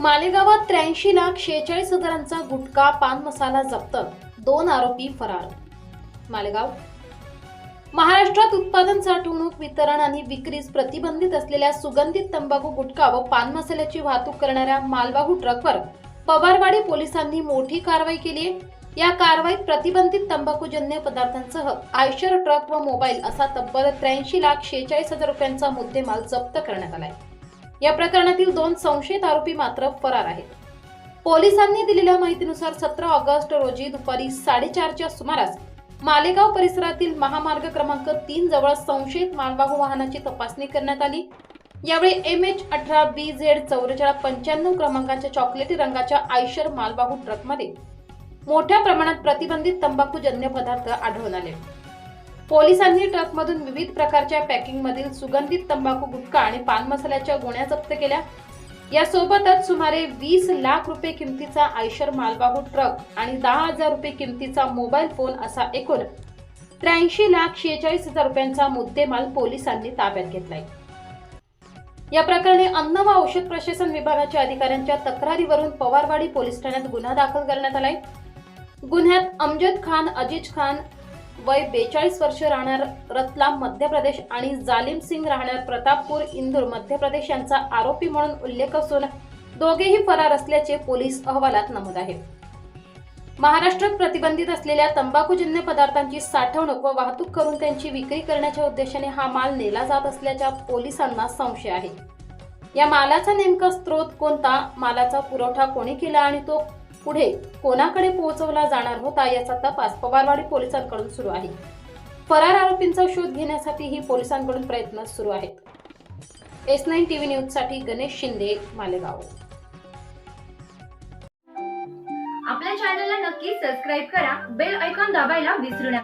मालेगावात 83,46,000चा गुटखा पान मसाला जप्त, 2 आरोपी फरार. मालेगाव. महाराष्ट्रात उत्पादन, साठवणूक, वितरण आणि विक्रीस प्रतिबंधित असलेल्या सुगंधित तंबाखू, गुटखा व पान मसाल्याची वाहतूक करणाऱ्या मालवाहू ट्रकवर पवारवाडी पोलिसांनी मोठी कारवाई केली आहे. या कारवाईत प्रतिबंधित तंबाखूजन्य पदार्थांसह आयशर ट्रक व मोबाईल असा तब्बल 83,46,000 रुपयांचा मुद्देमाल जप्त करण्यात आलाय. या प्रकरणातील 2 संशयित आरोपी मात्र फरार आहेत. पोलिसांनी दिलेल्या माहितीनुसार 17 ऑगस्ट रोजी दुपारी 4:30च्या सुमारास मालेगाव परिसरातील महामार्ग क्रमांक 3 जवळ संशयित मालवाहू वाहनाची तपासणी करण्यात आली. यावेळी MH18BZ 4495 क्रमांकाच्या चॉकलेटी रंगाच्या आयशर मालवाहू ट्रकमध्ये मोठ्या प्रमाणात प्रतिबंधित तंबाखूजन्य पदार्थ आढळून आले. पोलिसांनी ट्रकमधून विविध प्रकारच्या पॅकिंगमधील सुगंधित तंबाखू, गुटखा आणि पान मसाल्याच्या गोण्या जप्त केल्या. यासोबतच सुमारे 20 लाख रुपये किमतीचा आयशर मालवाहू ट्रक आणि 10,000 रुपये किमतीचा मोबाईल फोन असा एकूण 83,46,000 रुपयांचा मुद्देमाल पोलिसांनी ताब्यात घेतलाय. या प्रकरणी अन्न व औषध प्रशासन विभागाच्या अधिकाऱ्यांच्या तक्रारीवरून पवारवाडी पोलीस ठाण्यात गुन्हा दाखल करण्यात आलाय. गुन्ह्यात अमजद खान, अजीज खान वय 42 वर्ष राहणार रतलाम मध्य प्रदेश आणि जालिम सिंग राहणार प्रतापपूर इंदूर मध्य प्रदेश यांचा आरोपी म्हणून उल्लेख असून दोघेही फरार असल्याचे पोलीस अहवालात नमूद आहे. महाराष्ट्रात प्रतिबंधित असलेल्या तंबाखूजन्य पदार्थांची साठवणूक व वाहतूक करून त्यांची विक्री करण्याच्या उद्देशाने हा माल नेला जात असल्याचा पोलिसांना संशय आहे. या मालाचा नेमका स्रोत कोणता, मालाचा पुरवठा कोणी केला आणि तो पुढे कोणाकडे पोहोचवला जाणार होता याचा तपास पवारवाडी पोलिसांकडून सुरू आहे. फरार आरोपींचा शोध घेण्यासाठीही पोलिसांकडून प्रयत्न सुरू आहेत. S9 TV न्यूज साठी गणेश शिंदे, मालेगाव. आपल्या चॅनलला नक्की सबस्क्राईब करा, बेल आयकॉन दाबायला विसरू नका.